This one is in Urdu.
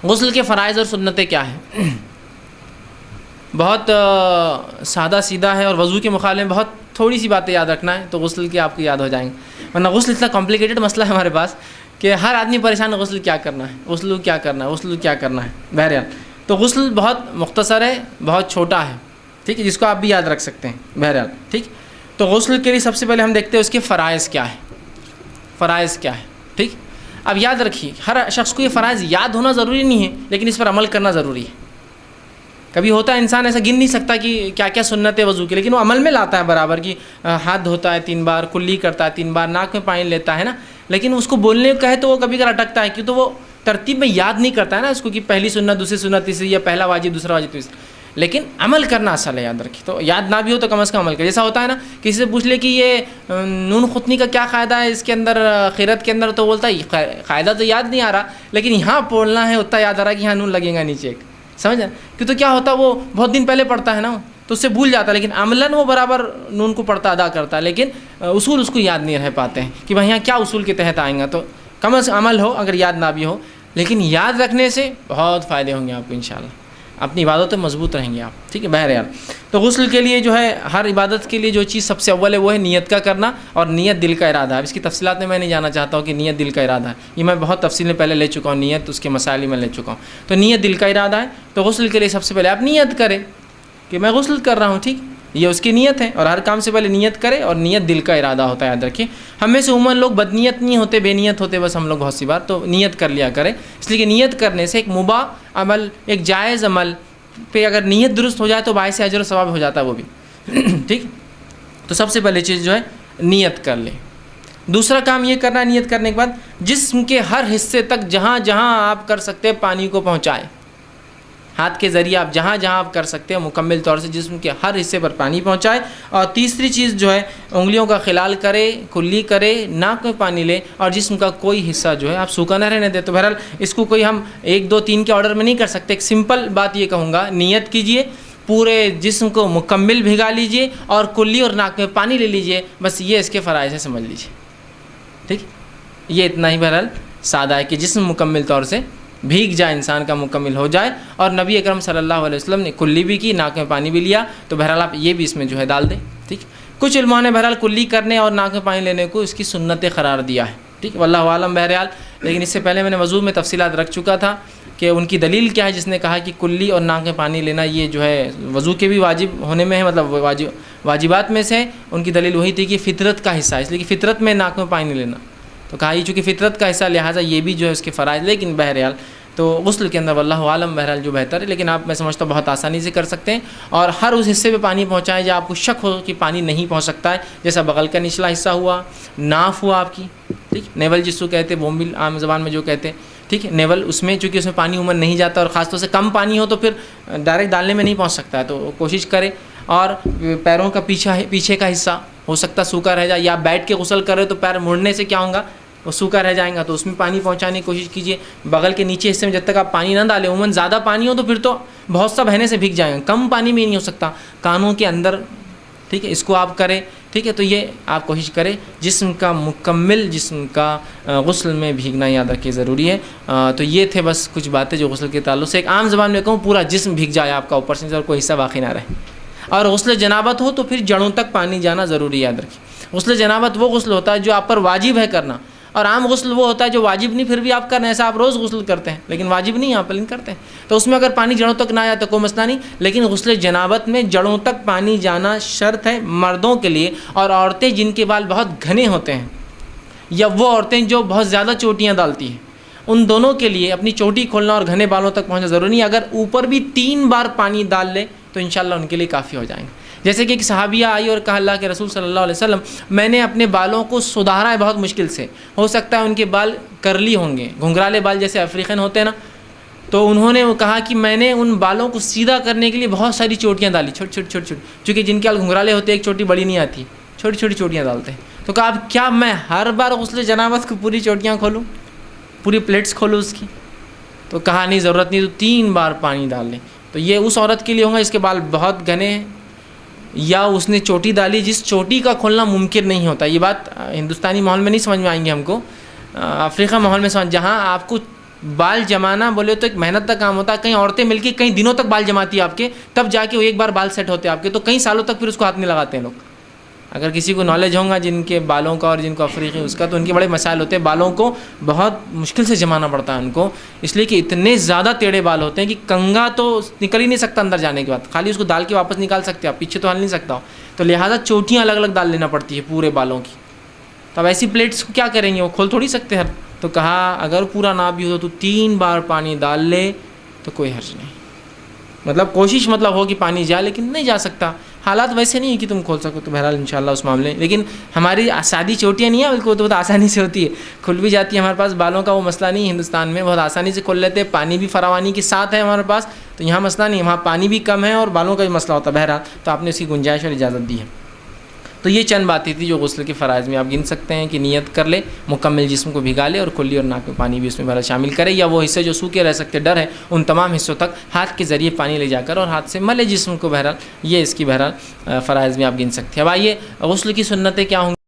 غسل کے فرائض اور سنتیں کیا ہیں؟ بہت سادہ سیدھا ہے، اور وضو کے مقابلے میں بہت تھوڑی سی باتیں یاد رکھنا ہے تو غسل کے آپ کو یاد ہو جائیں گے، ورنہ غسل اتنا کمپلیکیٹڈ مسئلہ ہے ہمارے پاس کہ ہر آدمی پریشان ہے غسل کیا کرنا ہے، غسل کیا کرنا ہے، غسل کیا کرنا ہے۔ بہرحال تو غسل بہت مختصر ہے، بہت چھوٹا ہے، ٹھیک ہے، جس کو آپ بھی یاد رکھ سکتے ہیں۔ بہرحال ٹھیک، تو غسل کے لیے سب سے پہلے ہم دیکھتے ہیں اس کے فرائض کیا ہے، فرائض کیا ہے، ٹھیک۔ اب یاد رکھیے ہر شخص کو یہ فرائض یاد ہونا ضروری نہیں ہے، لیکن اس پر عمل کرنا ضروری ہے۔ کبھی ہوتا ہے انسان ایسا گن نہیں سکتا کہ کیا کیا سنت ہے وضو کی، لیکن وہ عمل میں لاتا ہے برابر کی، ہاتھ دھوتا ہے 3 بار، کلی کرتا ہے 3 بار، ناک میں پانی لیتا ہے نا، لیکن اس کو بولنے کو کہے تو وہ کبھی کبھی اٹکتا ہے، کیوں تو وہ ترتیب میں یاد نہیں کرتا ہے نا اس کو کہ پہلی سنت، دوسری سنت، تیسری، یا پہلا واجب، دوسرا واجب، تیسری، لیکن عمل کرنا اصل ہے، یاد رکھیے۔ تو یاد نہ بھی ہو تو کم از کم عمل کرے۔ جیسا ہوتا ہے نا کسی سے پوچھ لے کہ یہ نون خطنی کا کیا قاعدہ ہے اس کے اندر، خیرت کے اندر، تو بولتا ہے قاعدہ تو یاد نہیں آ رہا، لیکن یہاں بولنا ہے اتنا یاد آ رہا ہے کہ یہاں نون لگے گا نیچے ایک، سمجھا؟ کیوں تو کیا ہوتا ہے وہ بہت دن پہلے پڑھتا ہے نا تو اس سے بھول جاتا ہے، لیکن عملاً وہ برابر نون کو پڑھتا ادا کرتا ہے، لیکن اصول اس کو یاد نہیں رہ پاتے ہیں کہ بھائی یہاں کیا اصول کے تحت آئیں گا۔ تو کم از کم عمل ہو، اگر یاد نہ بھی ہو، لیکن یاد رکھنے سے بہت فائدے ہوں گے آپ کو انشاءاللہ، اپنی عبادت میں مضبوط رہیں گے آپ، ٹھیک ہے۔ بہرحال تو غسل کے لیے جو ہے ہر عبادت کے لیے جو چیز سب سے اول ہے وہ ہے نیت کا کرنا، اور نیت دل کا ارادہ ہے۔ اس کی تفصیلات میں نہیں جانا چاہتا ہوں کہ نیت دل کا ارادہ ہے، یہ میں بہت تفصیل میں پہلے لے چکا ہوں، نیت اس کے مسائل میں لے چکا ہوں۔ تو نیت دل کا ارادہ ہے، تو غسل کے لیے سب سے پہلے آپ نیت کریں کہ میں غسل کر رہا ہوں، ٹھیک، یہ اس کی نیت ہے، اور ہر کام سے پہلے نیت کرے، اور نیت دل کا ارادہ ہوتا ہے، یاد رکھیے۔ ہم میں سے عموماً لوگ بدنیت نہیں ہوتے، بے نیت ہوتے بس ہم لوگ بہت سی بار، تو نیت کر لیا کریں، اس لیے کہ نیت کرنے سے ایک مباح عمل، ایک جائز عمل پہ اگر نیت درست ہو جائے تو باعث اجر و ثواب ہو جاتا ہے وہ بھی، ٹھیک۔ تو سب سے پہلے چیز جو ہے نیت کر لیں۔ دوسرا کام یہ کرنا ہے نیت کرنے کے بعد جسم کے ہر حصے تک جہاں جہاں آپ کر سکتے ہیں پانی کو پہنچائیں، ہاتھ کے ذریعے آپ جہاں جہاں آپ کر سکتے ہیں مکمل طور سے جسم کے ہر حصے پر پانی پہنچائے۔ اور تیسری چیز جو ہے انگلیوں کا خلال کرے، کلی کرے، ناک میں پانی لے، اور جسم کا کوئی حصہ جو ہے آپ سوکھا نہ رہنے دیں۔ تو بہرحال اس کو کوئی ہم 1 2 3 کے آرڈر میں نہیں کر سکتے، ایک سمپل بات یہ کہوں گا، نیت کیجئے، پورے جسم کو مکمل بھگا لیجئے، اور کلی اور ناک میں پانی لے لیجئے، بس یہ اس کے فرائض ہے، سمجھ لیجئے، ٹھیک۔ یہ اتنا ہی بہرحال سادہ ہے کہ جسم مکمل طور سے بھیگ جائے، انسان کا مکمل ہو جائے۔ اور نبی اکرم صلی اللہ علیہ وسلم نے کلی بھی کی، ناک میں پانی بھی لیا، تو بہرحال آپ یہ بھی اس میں جو ہے ڈال دیں، ٹھیک۔ کچھ علماء نے بہرحال کلی کرنے اور ناک میں پانی لینے کو اس کی سنت قرار دیا ہے، ٹھیک، واللہ عالم۔ بہرحال لیکن اس سے پہلے میں نے وضو میں تفصیلات رکھ چکا تھا کہ ان کی دلیل کیا ہے جس نے کہا کہ کلی اور ناک میں پانی لینا یہ جو ہے وضو کے بھی واجب ہونے میں ہے، مطلب واجبات میں سے ان کی دلیل وہی تھی کہ فطرت کا حصہ ہے، اس لیے کہ فطرت میں ناک میں پانی لینا، تو کہا یہ چونکہ فطرت کا حصہ لہٰذا یہ بھی جو ہے اس کے فرائض، لیکن بہرحال تو غسل کے اندر واللہ عالم بہرحال جو بہتر ہے، لیکن آپ میں سمجھتا ہوں بہت آسانی سے کر سکتے ہیں، اور ہر اس حصے پہ پانی پہنچائیں جہاں آپ کو شک ہو کہ پانی نہیں پہنچ سکتا ہے، جیسا بغل کا نچلا حصہ ہوا، ناف ہوا آپ کی، ٹھیک، نیول جس کو کہتے ہیں، بومبل عام زبان میں جو کہتے ہیں، ٹھیک ہے، نیول، اس میں چونکہ اس میں پانی عموماً نہیں جاتا، اور خاص طور سے کم پانی ہو تو پھر ڈائریکٹ ڈالنے میں نہیں پہنچ سکتا ہے، تو کوشش کرے۔ اور پیروں کا پیچھے کا حصہ ہو سکتا سوکھا رہ جائے، یا بیٹھ کے غسل کرے تو پیر مڑنے سے کیا ہوگا، وہ سوکھا رہ جائیں گا، تو اس میں پانی پہنچانے کی کوشش کیجیے۔ بغل کے نیچے حصے میں جب تک آپ پانی نہ ڈالیں، عموماً زیادہ پانی ہو تو پھر تو بہت سا بہنے سے بھیگ جائیں گا، کم پانی میں نہیں ہو سکتا، کانوں کے اندر، ٹھیک ہے، اس کو آپ کریں، ٹھیک ہے۔ تو یہ آپ کوشش کریں جسم کا مکمل جسم کا غسل میں بھیگنا یاد رکھیں ضروری ہے۔ تو یہ تھے بس کچھ باتیں جو غسل کے تعلق سے، ایک عام زبان میں کہوں پورا جسم بھیگ جائے آپ کا اوپر سے اور کوئی حصہ باقی نہ رہے۔ اور غسل جنابت ہو تو پھر جڑوں تک پانی جانا ضروری، یاد رکھیں۔ غسل جنابت وہ غسل ہوتا ہے جو آپ پر واجب ہے کرنا، اور عام غسل وہ ہوتا ہے جو واجب نہیں پھر بھی آپ کرنا ہے، ایسا آپ روز غسل کرتے ہیں لیکن واجب نہیں آپ لیکن کرتے ہیں، تو اس میں اگر پانی جڑوں تک نہ آیا تو کوئی مسئلہ نہیں، لیکن غسل جنابت میں جڑوں تک پانی جانا شرط ہے مردوں کے لیے، اور عورتیں جن کے بال بہت گھنے ہوتے ہیں، یا وہ عورتیں جو بہت زیادہ چوٹیاں ڈالتی ہیں، ان دونوں کے لیے اپنی چوٹی کھولنا اور گھنے بالوں تک پہنچنا ضروری نہیں، اگر اوپر بھی 3 بار پانی ڈال لے تو انشاءاللہ ان کے لیے کافی ہو جائیں گے۔ جیسے کہ ایک صحابیہ آئی اور کہا اللہ کے رسول صلی اللہ علیہ وسلم، میں نے اپنے بالوں کو سدھارا ہے بہت مشکل سے، ہو سکتا ہے ان کے بال کرلی ہوں گے، گھنگرالے بال جیسے افریقن ہوتے ہیں نا، تو انہوں نے کہا کہ میں نے ان بالوں کو سیدھا کرنے کے لیے بہت ساری چوٹیاں ڈالی، چھوٹی چھوٹی، چونکہ جن کے بال گھنگرالے ہوتے ہیں ایک چوٹی بڑی نہیں آتی، چھوٹی چھوٹی چوٹیاں ڈالتے ہیں، تو کہا اب کیا میں ہر بار غسل جنابت کو پوری چوٹیاں کھولوں، پوری پلیٹس کھولوں اس کی؟ تو کہا نہیں ضرورت نہیں، تو 3 بار پانی ڈال لیں۔ تو یہ اس عورت کے لیے ہوگا جس کے بال بہت گھنے ہیں، یا اس نے چوٹی ڈالی جس چوٹی کا کھولنا ممکن نہیں ہوتا۔ یہ بات ہندوستانی ماحول میں نہیں سمجھ میں آئیں گے ہم کو، افریقہ ماحول میں سمجھ، جہاں آپ کو بال جمانا بولے تو ایک محنت کا کام ہوتا ہے. کئی عورتیں مل کے کئی دنوں تک بال جماتی ہے آپ کے, تب جا کے وہ ایک بار بال سیٹ ہوتے ہیں آپ کے, تو کئی سالوں تک پھر اس کو ہاتھ نہیں لگاتے ہیں لوگ. اگر کسی کو نالج ہوگا جن کے بالوں کا اور جن کو افریقی اس کا, تو ان کے بڑے مسائل ہوتے ہیں. بالوں کو بہت مشکل سے جمانا پڑتا ہے ان کو, اس لیے کہ اتنے زیادہ ٹیڑھے بال ہوتے ہیں کہ کنگھا تو نکل ہی نہیں سکتا اندر جانے کے بعد, خالی اس کو ڈال کے واپس نکال سکتے آپ, پیچھے تو ہل نہیں سکتا ہو. تو لہٰذا چوٹیاں الگ الگ ڈال لینا پڑتی ہے پورے بالوں کی. تو اب ایسی پلیٹس کو کیا کریں گے, وہ کھول تھوڑی سکتے ہیں. تو کہا اگر پورا نہ بھی ہو تو 3 بار پانی ڈال لے تو کوئی حرج نہیں. مطلب کوشش مطلب ہو کہ پانی جائے, لیکن نہیں جا سکتا, حالات ویسے نہیں ہے کہ تم کھول سکو. تو بہرحال انشاءاللہ اس معاملے, لیکن ہماری سادی چوٹیاں نہیں ہیں بلکہ وہ تو بہت آسانی سے ہوتی ہے, کھل بھی جاتی ہے. ہمارے پاس بالوں کا وہ مسئلہ نہیں ہے ہندوستان میں, بہت آسانی سے کھول لیتے ہیں. پانی بھی فراوانی کے ساتھ ہے ہمارے پاس, تو یہاں مسئلہ نہیں, وہاں پانی بھی کم ہے اور بالوں کا بھی مسئلہ ہوتا ہے. بہرحال تو آپ نے اس کی گنجائش اور اجازت دی ہے. تو یہ چند باتیں تھی جو غسل کے فرائض میں آپ گن سکتے ہیں کہ نیت کر لے, مکمل جسم کو بھگا لے اور کلی اور ناک میں پانی بھی اس میں بہرحال شامل کرے, یا وہ حصے جو سوکھے رہ سکتے ڈر ہے ان تمام حصوں تک ہاتھ کے ذریعے پانی لے جا کر اور ہاتھ سے ملے جسم کو. بہرحال یہ اس کی بہرحال فرائض میں آپ گن سکتے ہیں. اب آئیے غسل کی سنتیں کیا ہوں گی.